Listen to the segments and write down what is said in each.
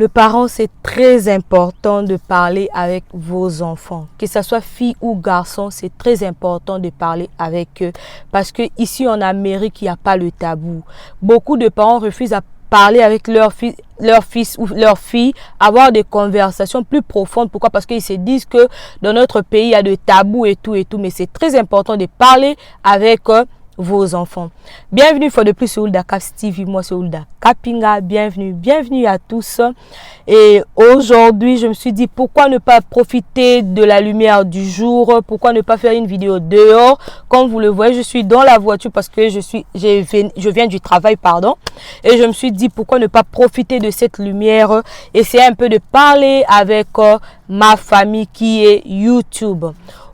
Le parent, c'est très important de parler avec vos enfants. Que ce soit fille ou garçon, c'est très important de parler avec eux. Parce que ici en Amérique, il n'y a pas le tabou. Beaucoup de parents refusent à parler avec leur fils ou leur fille, avoir des conversations plus profondes. Pourquoi? Parce qu'ils se disent que dans notre pays, il y a des tabous et tout. Mais c'est très important de parler avec vos enfants. Bienvenue une fois de plus sur Hulda Caps TV. Moi c'est Hulda Kapinga. Bienvenue à tous. Et aujourd'hui je me suis dit pourquoi ne pas profiter de la lumière du jour, pourquoi ne pas faire une vidéo dehors. Comme vous le voyez, je suis dans la voiture parce que je viens du travail, pardon, et je me suis dit pourquoi ne pas profiter de cette lumière, essayer un peu de parler avec ma famille qui est YouTube.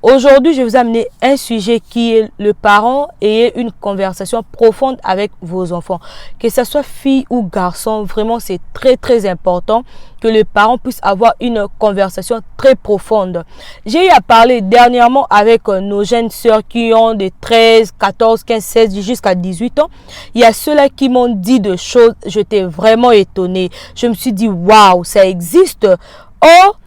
Aujourd'hui, je vais vous amener un sujet qui est le parent et une conversation profonde avec vos enfants. Que ce soit fille ou garçon, vraiment c'est très important que les parents puissent avoir une conversation très profonde. J'ai eu à parler dernièrement avec nos jeunes sœurs qui ont de 13, 14, 15, 16 jusqu'à 18 ans. Il y a ceux-là qui m'ont dit des choses, j'étais vraiment étonnée. Je me suis dit, waouh, ça existe. Or,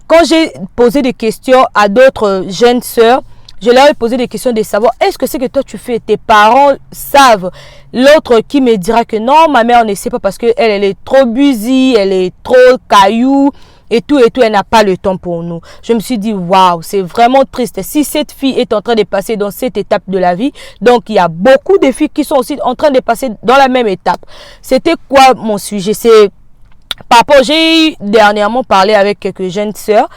quand j'ai posé des questions à d'autres jeunes sœurs, je leur ai posé des questions de savoir est-ce que c'est que toi tu fais, tes parents savent. L'autre qui me dira que non, ma mère ne sait pas parce qu'elle est trop busy, elle est trop caillou et tout, elle n'a pas le temps pour nous. Je me suis dit waouh, c'est vraiment triste. Si cette fille est en train de passer dans cette étape de la vie, donc il y a beaucoup de filles qui sont aussi en train de passer dans la même étape. C'était quoi mon sujet? C'est papa, j'ai dernièrement parlé avec quelques jeunes sœurs.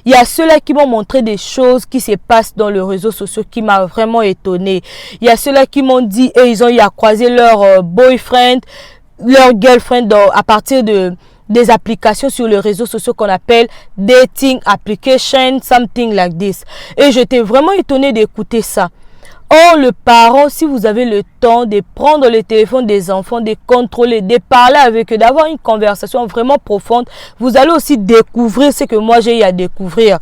Il y a ceux-là qui m'ont montré des choses qui se passent dans les réseaux sociaux qui m'a vraiment étonnée. Il y a ceux-là qui m'ont dit et ils ont eu à croiser leur boyfriend, leur girlfriend à partir des applications sur les réseaux sociaux qu'on appelle dating application, something like this. Et j'étais vraiment étonnée d'écouter ça. Or, le parent, si vous avez le temps de prendre le téléphone des enfants, de contrôler, de parler avec eux, d'avoir une conversation vraiment profonde, vous allez aussi découvrir ce que moi j'ai eu à découvrir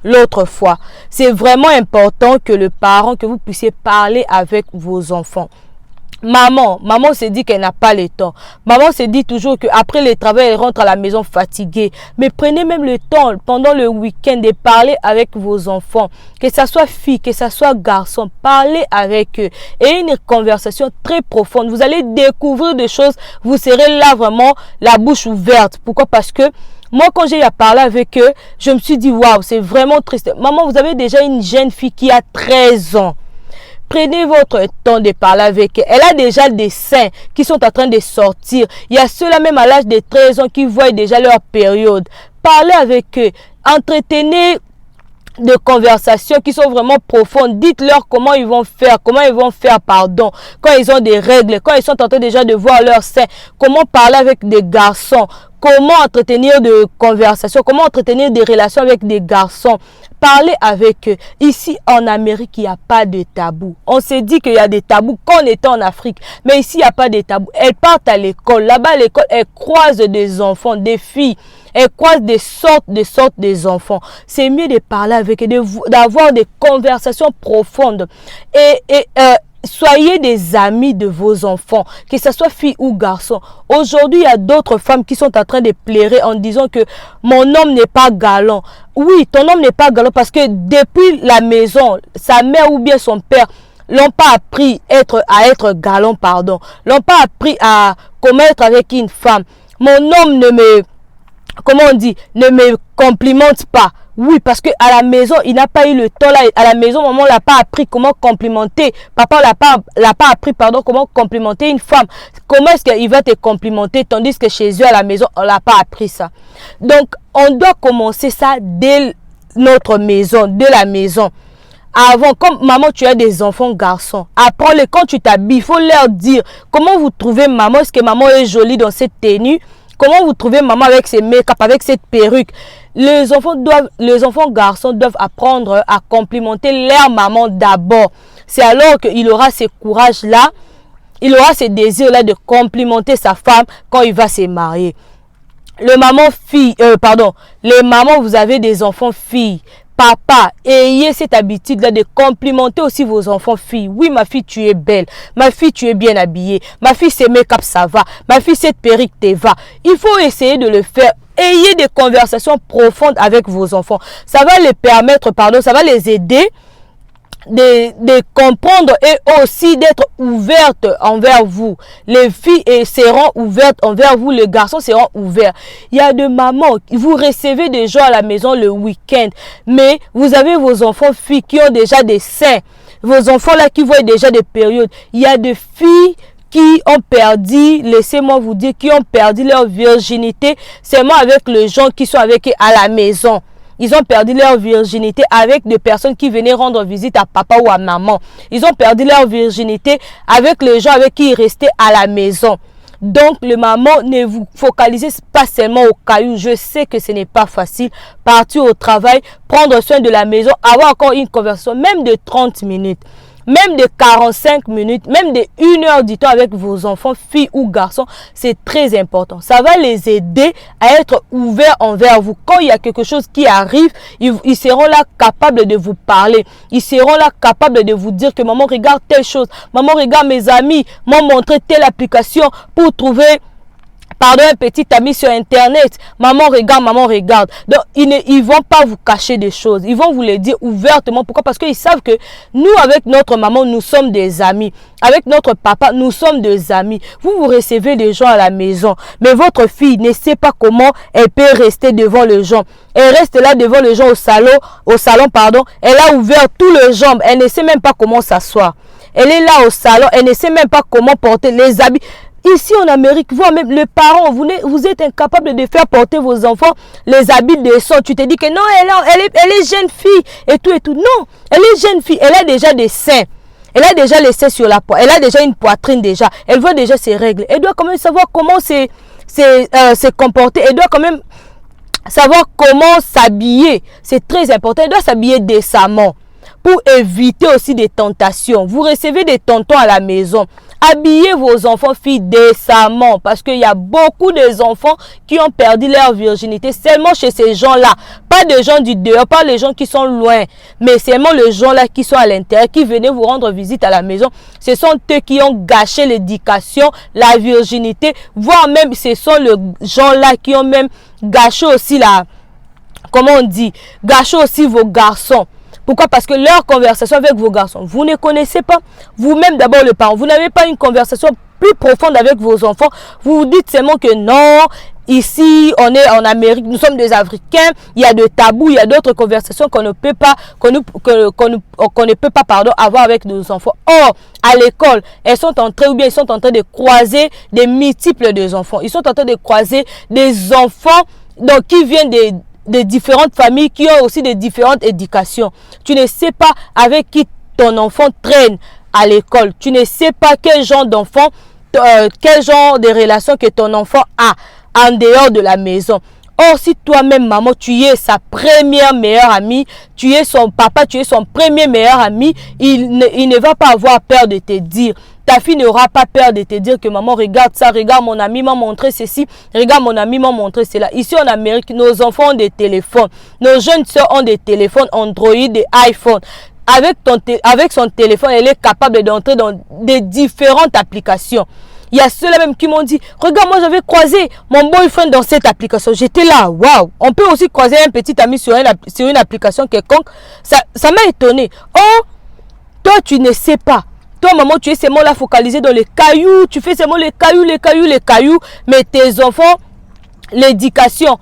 l'autre fois. C'est vraiment important que le parent, que vous puissiez parler avec vos enfants. Maman se dit qu'elle n'a pas le temps. Maman se dit toujours qu'après le travail, elle rentre à la maison fatiguée. Mais prenez même le temps pendant le week-end de parler avec vos enfants. Que ça soit fille, que ça soit garçon, parlez avec eux. Et une conversation très profonde. Vous allez découvrir des choses. Vous serez là vraiment la bouche ouverte. Pourquoi? Parce que moi, quand j'ai eu à parler avec eux, je me suis dit, waouh, c'est vraiment triste. Maman, vous avez déjà une jeune fille qui a 13 ans. Prenez votre temps de parler avec elle. Elle a déjà des seins qui sont en train de sortir. Il y a ceux-là même à l'âge de 13 ans qui voient déjà leur période. Parlez avec eux. Entretenez des conversations qui sont vraiment profondes. Dites-leur comment ils vont faire, pardon, quand ils ont des règles, quand ils sont en train déjà de voir leurs seins. Comment parler avec des garçons. Comment entretenir des conversations, comment entretenir des relations avec des garçons. Parlez avec eux. Ici en Amérique, il n'y a pas de tabou. On s'est dit qu'il y a des tabous quand on était en Afrique. Mais ici, il n'y a pas de tabou. Elles partent à l'école. Là-bas, à l'école, elles croisent des enfants, des filles. Elles croisent des sortes des enfants. C'est mieux de parler avec eux, d'avoir des conversations profondes. Soyez des amis de vos enfants, que ce soit fille ou garçon. Aujourd'hui, il y a d'autres femmes qui sont en train de pleurer en disant que mon homme n'est pas galant. Oui, ton homme n'est pas galant parce que depuis la maison, sa mère ou bien son père l'ont pas appris à être galant, pardon. L'ont pas appris à comment être avec une femme. Mon homme ne me complimente pas. Oui, parce que à la maison, il n'a pas eu le temps là. À la maison, maman l'a pas appris comment complimenter. Papa l'a pas appris, comment complimenter une femme. Comment est-ce qu'il va te complimenter tandis que chez eux à la maison, on l'a pas appris ça. Donc, on doit commencer ça dès notre maison, dès la maison. Avant, comme maman, tu as des enfants garçons, apprends-les quand tu t'habilles. Il faut leur dire comment vous trouvez maman. Est-ce que maman est jolie dans cette tenue? Comment vous trouvez maman avec ses make-up, avec cette perruque? Les enfants garçons doivent apprendre à complimenter leur maman d'abord. C'est alors qu'il aura ce courage-là, il aura ce désir-là de complimenter sa femme quand il va se marier. Les mamans, vous avez des enfants filles. papa, ayez cette habitude-là de complimenter aussi vos enfants filles. Oui, ma fille, tu es belle. Ma fille, tu es bien habillée. Ma fille, c'est make-up, ça va. Ma fille, cette perruque, te va. Il faut essayer de le faire. Ayez des conversations profondes avec vos enfants. Ça va les permettre, ça va les aider de comprendre et aussi d'être ouvertes envers vous. Les filles seront ouvertes envers vous, les garçons seront ouverts. Il y a des mamans, vous recevez des gens à la maison le week-end, mais vous avez vos enfants filles qui ont déjà des seins, vos enfants là qui voient déjà des périodes. Il y a des filles qui ont perdu, laissez-moi vous dire, qui ont perdu leur virginité seulement avec les gens qui sont avec eux à la maison. Ils ont perdu leur virginité avec des personnes qui venaient rendre visite à papa ou à maman. Ils ont perdu leur virginité avec les gens avec qui ils restaient à la maison. Donc, le maman, ne vous focalisez pas seulement au caillou. Je sais que ce n'est pas facile. Partir au travail, prendre soin de la maison, avoir encore une conversation, même de 30 minutes. Même de 45 minutes, même de 1 heure du temps avec vos enfants, filles ou garçons, c'est très important. Ça va les aider à être ouverts envers vous. Quand il y a quelque chose qui arrive, ils seront là capables de vous parler. Ils seront là capables de vous dire que maman regarde telle chose. Maman regarde mes amis m'ont montré telle application pour trouver... Pardon, un petit ami sur internet. Maman regarde. Donc, ils vont pas vous cacher des choses. Ils vont vous les dire ouvertement. Pourquoi? Parce qu'ils savent que nous, avec notre maman, nous sommes des amis. Avec notre papa, nous sommes des amis. Vous recevez des gens à la maison. Mais votre fille ne sait pas comment elle peut rester devant les gens. Elle reste là devant les gens au salon, pardon. Elle a ouvert tous les jambes. Elle ne sait même pas comment s'asseoir. Elle est là au salon. Elle ne sait même pas comment porter les habits. Ici en Amérique, vous-même, les parents, vous êtes incapables de faire porter vos enfants les habits décents. Tu te dis que non, elle est jeune fille et tout et tout. Non, elle est jeune fille, elle a déjà des seins. Elle a déjà les seins sur la poitrine. Elle a déjà une poitrine déjà. Elle voit déjà ses règles. Elle doit quand même savoir comment se comporter. Elle doit quand même savoir comment s'habiller. C'est très important. Elle doit s'habiller décemment pour éviter aussi des tentations. Vous recevez des tontons à la maison. Habillez vos enfants filles décemment parce qu'il y a beaucoup des enfants qui ont perdu leur virginité seulement chez ces gens-là. Pas des gens du dehors, pas les gens qui sont loin, mais seulement les gens-là qui sont à l'intérieur, qui venaient vous rendre visite à la maison. Ce sont eux qui ont gâché l'éducation, la virginité, voire même ce sont les gens-là qui ont même gâché aussi gâché aussi vos garçons. Pourquoi? Parce que leur conversation avec vos garçons, vous ne connaissez pas. Vous-même d'abord le parent, vous n'avez pas une conversation plus profonde avec vos enfants. Vous vous dites seulement que non, ici on est en Amérique, nous sommes des Africains, il y a des tabous, il y a d'autres conversations qu'on ne peut pas, avoir avec nos enfants. Or, à l'école, ils sont en train de croiser des multiples des enfants. Ils sont en train de croiser des enfants donc, qui viennent de différentes familles qui ont aussi de différentes éducations. Tu ne sais pas avec qui ton enfant traîne à l'école. Tu ne sais pas quel genre d'enfant, quel genre de relation que ton enfant a en dehors de la maison. Or, si toi-même, maman, tu es sa première meilleure amie, tu es son papa, tu es son premier meilleur ami, il ne va pas avoir peur de te dire. Ta fille n'aura pas peur de te dire que maman, regarde ça, regarde mon ami m'a montré ceci, regarde mon ami m'a montré cela. Ici en Amérique, nos enfants ont des téléphones. Nos jeunes soeurs ont des téléphones Android et iPhone. Avec son téléphone, elle est capable d'entrer dans des différentes applications. Il y a ceux-là même qui m'ont dit, regarde, moi j'avais croisé mon boyfriend dans cette application. J'étais là, waouh. On peut aussi croiser un petit ami sur une application quelconque. Ça m'a étonné. Oh, toi tu ne sais pas. Toi, maman, tu es seulement là focalisé dans les cailloux. Tu fais seulement les cailloux. Mais tes enfants, l'éducation,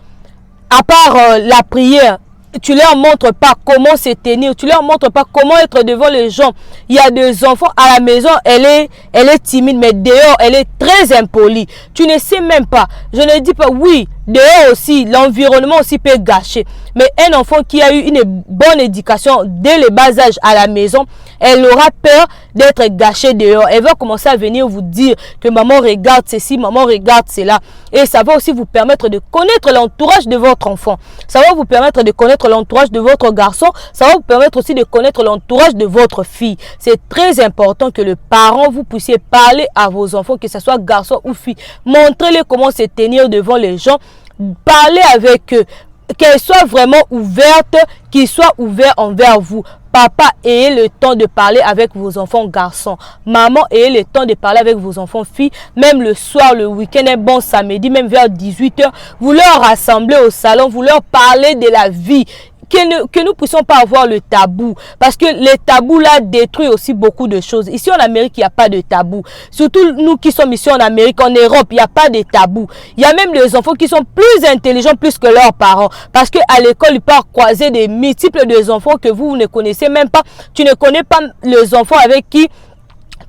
à part la prière, tu leur montres pas comment se tenir. Tu leur montres pas comment être devant les gens. Il y a des enfants à la maison, elle est timide, mais dehors, elle est très impolie. Tu ne sais même pas. Je ne dis pas, oui, dehors aussi, l'environnement aussi peut gâcher. Mais un enfant qui a eu une bonne éducation dès le bas âge à la maison, elle aura peur d'être gâchée dehors. Elle va commencer à venir vous dire que maman regarde ceci, maman regarde cela. Et ça va aussi vous permettre de connaître l'entourage de votre enfant. Ça va vous permettre de connaître l'entourage de votre garçon. Ça va vous permettre aussi de connaître l'entourage de votre fille. C'est très important que le parent, vous puissiez parler à vos enfants, que ce soit garçon ou fille. Montrez-les comment se tenir devant les gens. Parlez avec eux. qu'elle soit vraiment ouverte, qu'il soit ouvert envers vous. Papa, ayez le temps de parler avec vos enfants garçons. Maman, ayez le temps de parler avec vos enfants filles. Même le soir, le week-end, un bon samedi, même vers 18 h, vous leur rassemblez au salon, vous leur parlez de la vie. Que nous puissions pas avoir le tabou. Parce que les tabous là détruisent aussi beaucoup de choses. Ici en Amérique, il n'y a pas de tabou. Surtout nous qui sommes ici en Amérique, en Europe, il n'y a pas de tabou. Il y a même des enfants qui sont plus intelligents plus que leurs parents. Parce qu'à l'école, ils peuvent croiser des multiples des enfants que vous ne connaissez même pas. Tu ne connais pas les enfants avec qui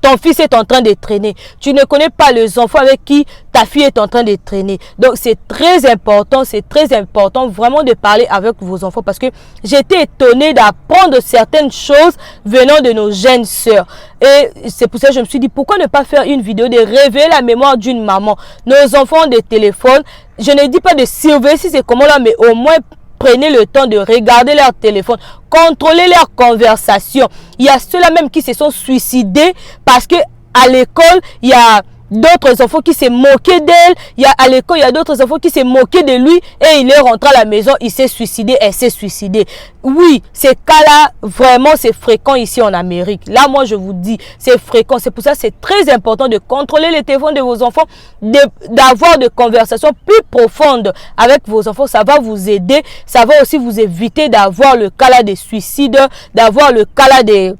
ton fils est en train de traîner. Tu ne connais pas les enfants avec qui ta fille est en train de traîner. Donc, c'est très important vraiment de parler avec vos enfants parce que j'étais étonnée d'apprendre certaines choses venant de nos jeunes sœurs. Et c'est pour ça que je me suis dit, pourquoi ne pas faire une vidéo de révéler la mémoire d'une maman. Nos enfants ont des téléphones. Je ne dis pas de surveiller si c'est comment là, mais au moins prenez le temps de regarder leur téléphone, contrôler leur conversation. Il y a ceux-là même qui se sont suicidés parce que à l'école, il y a d'autres enfants qui s'est moqué d'elle. À l'école, il y a d'autres enfants qui s'est moqué de lui et il est rentré à la maison, il s'est suicidé, elle s'est suicidée. Oui, ces cas-là, vraiment, c'est fréquent ici en Amérique. Là, moi, je vous dis, c'est fréquent. C'est pour ça que c'est très important de contrôler les téléphones de vos enfants, d'avoir des conversations plus profondes avec vos enfants. Ça va vous aider. Ça va aussi vous éviter d'avoir le cas-là des suicides, d'avoir le cas-là des...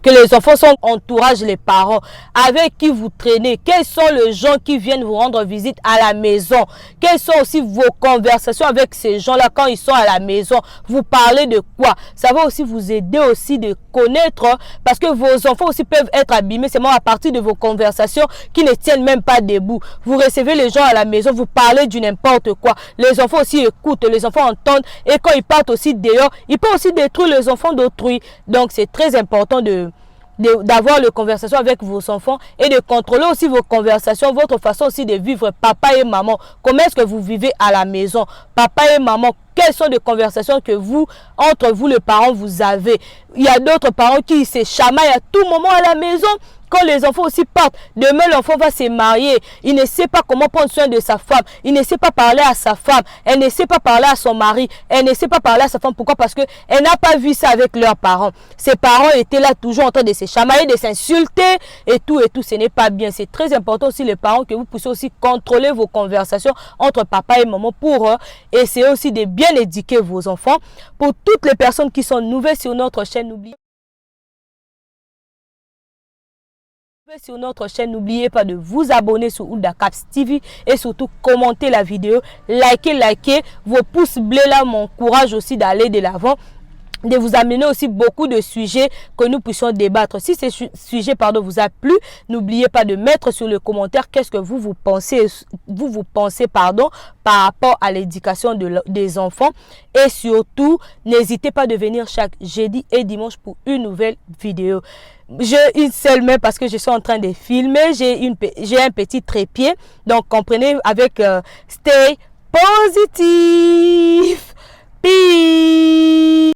que les enfants sont entourage les parents, avec qui vous traînez, quels sont les gens qui viennent vous rendre visite à la maison, quelles sont aussi vos conversations avec ces gens-là quand ils sont à la maison, vous parlez de quoi. Ça va aussi vous aider aussi de connaître, parce que vos enfants aussi peuvent être abîmés seulement à partir de vos conversations qui ne tiennent même pas debout. Vous recevez les gens à la maison, vous parlez du n'importe quoi. Les enfants aussi écoutent, les enfants entendent et quand ils partent aussi dehors, ils peuvent aussi détruire les enfants d'autrui. Donc c'est très important d'avoir les conversations avec vos enfants et de contrôler aussi vos conversations, votre façon aussi de vivre, papa et maman. Comment est-ce que vous vivez à la maison, papa et maman? Quelles sont les conversations que vous, entre vous les parents, vous avez? Il y a d'autres parents qui se chamaillent à tout moment à la maison. Quand les enfants aussi partent, demain l'enfant va se marier, il ne sait pas comment prendre soin de sa femme, il ne sait pas parler à sa femme, elle ne sait pas parler à son mari, elle ne sait pas parler à sa femme. Pourquoi? Parce qu'elle n'a pas vu ça avec leurs parents. Ses parents étaient là toujours en train de se chamailler, de s'insulter et tout, ce n'est pas bien. C'est très important aussi les parents que vous puissiez aussi contrôler vos conversations entre papa et maman pour essayer aussi de bien éduquer vos enfants. Pour toutes les personnes qui sont nouvelles sur notre chaîne, n'oubliez pas de vous abonner sur Oulda Caps TV et surtout commenter la vidéo, likez, vos pouces bleus là m'encouragent aussi d'aller de l'avant, de vous amener aussi beaucoup de sujets que nous puissions débattre. Si ces sujets vous a plu, n'oubliez pas de mettre sur le commentaire qu'est-ce que vous pensez par rapport à l'éducation des enfants. Et surtout, n'hésitez pas de venir chaque jeudi et dimanche pour une nouvelle vidéo. J'ai une seule main parce que je suis en train de filmer. J'ai un petit trépied. Donc, comprenez avec stay positive. Peace.